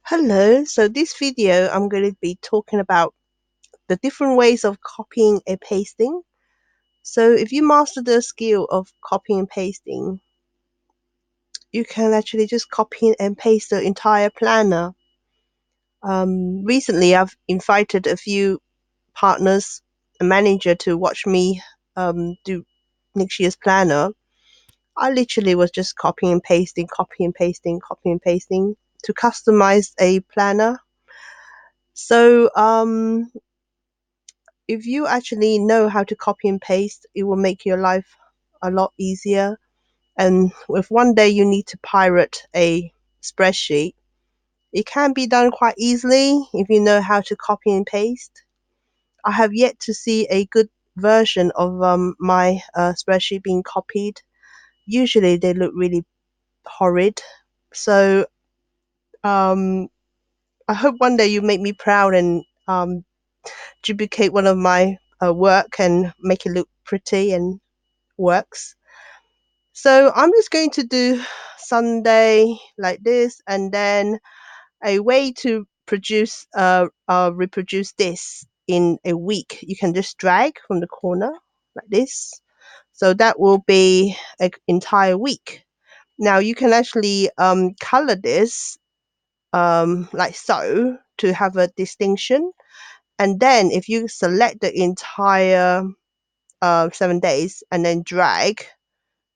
Hello, so this video I'm going to be talking about the different ways of copying and pasting. So if you master the skill of copying and pasting, you can actually just copy and paste the entire planner. Recently I've invited a few partners, a manager to watch me do next year's planner. I literally was just copying and pasting, copying and pasting, copying and pasting to customize a planner. So if you actually know how to copy and paste, it will make your life a lot easier. And if one day you need to pirate a spreadsheet, it can be done quite easily if you know how to copy and paste. I have yet to see a good version of my spreadsheet being copied. Usually they look really horrid. So um, I hope one day you make me proud and duplicate one of my work and make it look pretty and works. So I'm just going to do Sunday like this, and then a way to reproduce this in a week. You can just drag from the corner like this. So that will be an entire week. Now you can actually color this like so to have a distinction. And then if you select the entire 7 days and then drag,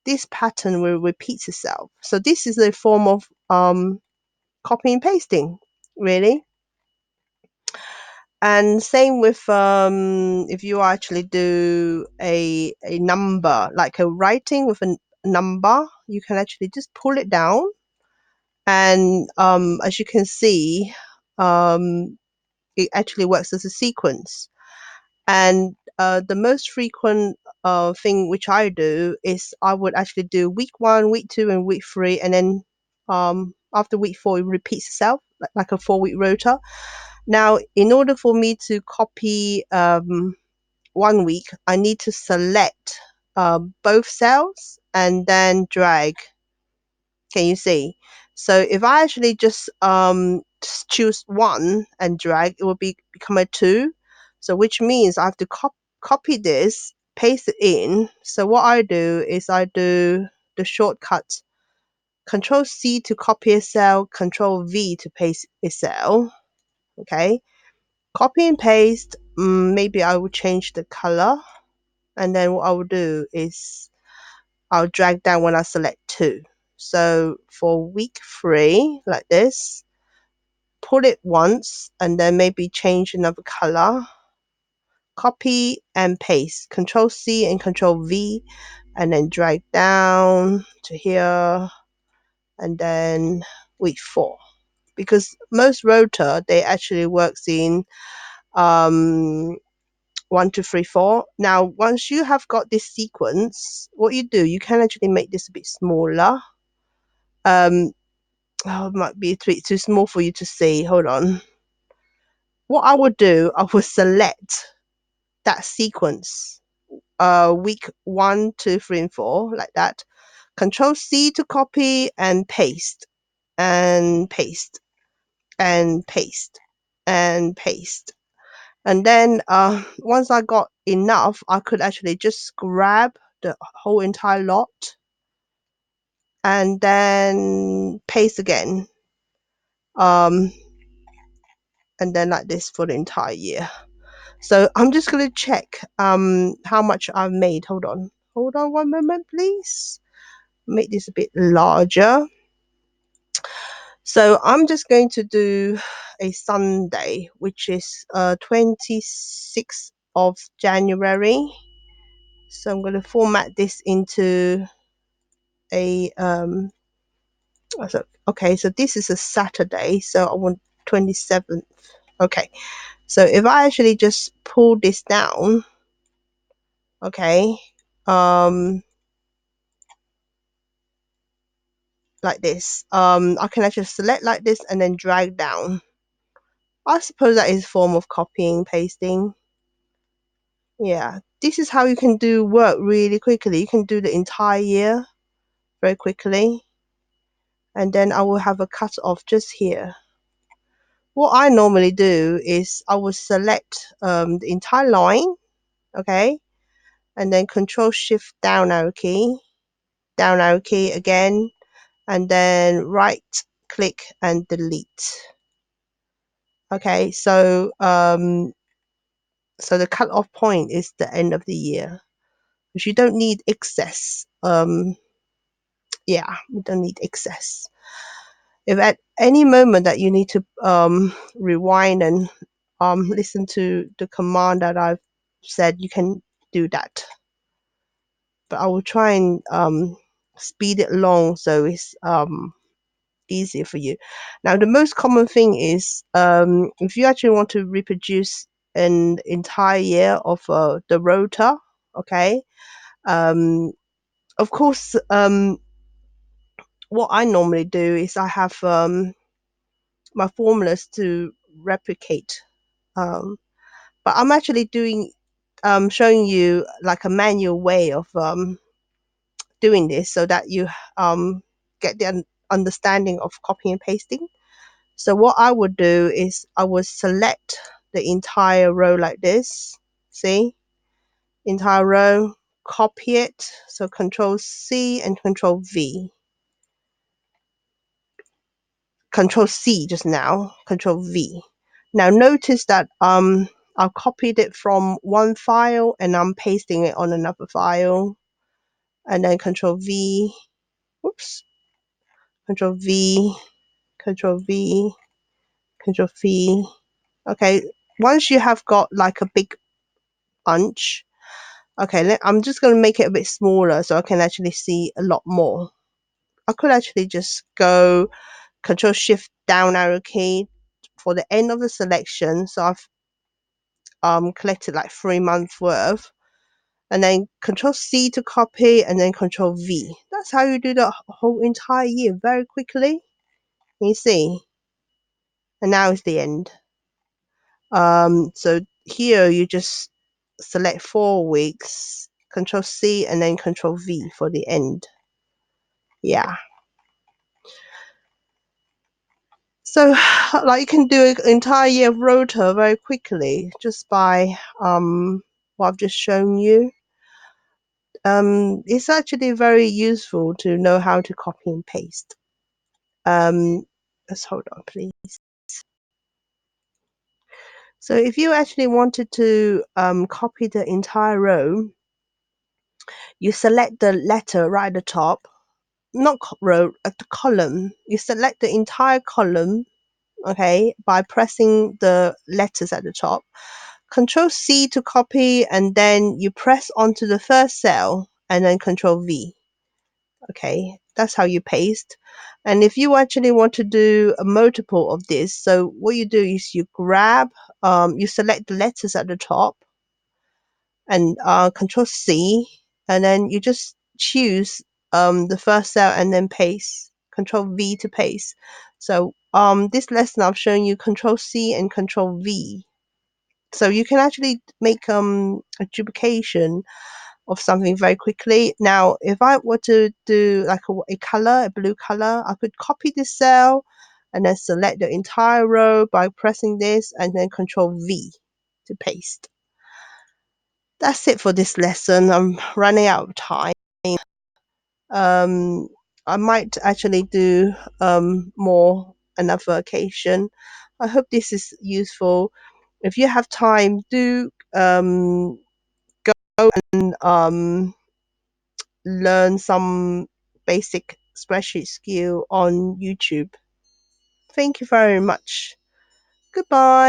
this pattern will repeat itself. So this is a form of copy and pasting, really. And same with if you actually do a number, like a writing with a number, you can actually just pull it down. And as you can see, it actually works as a sequence. And the most frequent thing which I do is I would actually do week 1, week 2, and week 3, and then after week 4 it repeats itself like a 4-week rota. Now, in order for me to copy 1 week, I need to select both cells and then drag. Can you see? So if I actually just choose one and drag, it will become a 2. So which means I have to copy this, paste it in. So what I do is I do the shortcut Control C to copy a cell, Control V to paste a cell. Okay, copy and paste. Maybe I will change the color, and then what I will do is I'll drag down when I select 2. So for week 3, like this, pull it once and then maybe change another color. Copy and paste. Control C and Control V, and then drag down to here, and then week 4. Because most Rota, they actually works in um 1, 2, 3, 4. Now, once you have got this sequence, what you do, you can actually make this a bit smaller. It might be too small for you to see. Hold on. What I would do, I would select that sequence, week 1, 2, 3, and 4, like that. Control C to copy and paste, and paste, and paste, and paste. And then once I got enough, I could actually just grab the whole entire lot and then paste again. Um, and then like this for the entire year. So I'm just going to check how much I've made. Hold on. Hold on one moment, please. Make this a bit larger. So I'm just going to do a Sunday, which is 26th of January. So I'm going to format this into a okay, so this is a Saturday, so I want 27th. Okay, so if I actually just pull this down, okay, um like this, I can actually select like this and then drag down. I suppose that is a form of copying pasting. Yeah, this is how you can do work really quickly. You can do the entire year very quickly, and then I will have a cut off just here. What I normally do is I will select the entire line, okay, and then Control Shift down arrow key again, and then right click and delete. Okay, so the cut-off point is the end of the year, because you don't need excess. Yeah, we don't need excess. If at any moment that you need to rewind and listen to the command that I've said, you can do that. But I will try and speed it along so it's easier for you. Now, the most common thing is if you actually want to reproduce an entire year of the rota, okay. Um, of course, what I normally do is I have my formulas to replicate. Um, but I'm actually doing showing you like a manual way of doing this so that you get the understanding of copy and pasting. So what I would do is I would select the entire row like this. See, entire row, copy it. So Control C and Control V. Control C just now, Control V. Now notice that I've copied it from one file and I'm pasting it on another file, and then Control V, oops, Control V, Control V, Control V. Okay, once you have got like a big bunch, okay, I'm just going to make it a bit smaller so I can actually see a lot more. I could actually just go Control Shift down arrow key for the end of the selection. So I've collected like 3 months worth, and then Control C to copy, and then Control V. That's how you do the whole entire year very quickly. You see, and now is the end. So here you just select 4 weeks, Control C, and then Control V for the end. Yeah. So, like, you can do an entire year of Rota very quickly just by what I've just shown you. It's actually very useful to know how to copy and paste. Let's hold on, please. So if you actually wanted to copy the entire row, you select the letter right at the top, not row, at the column. You select the entire column, okay, by pressing the letters at the top. Control C to copy, and then you press onto the first cell, and then Control V. Okay, that's how you paste. And if you actually want to do a multiple of this, so what you do is you grab, you select the letters at the top and Control C, and then you just choose the first cell and then paste. Control V to paste. So this lesson I've shown you Control C and Control V. So you can actually make a duplication of something very quickly. Now, if I were to do like a color, a blue color, I could copy this cell and then select the entire row by pressing this and then Control V to paste. That's it for this lesson. I'm running out of time. Um, I might actually do more another occasion. I hope this is useful. If you have time, do go and learn some basic spreadsheet skill on YouTube. Thank you very much. Goodbye.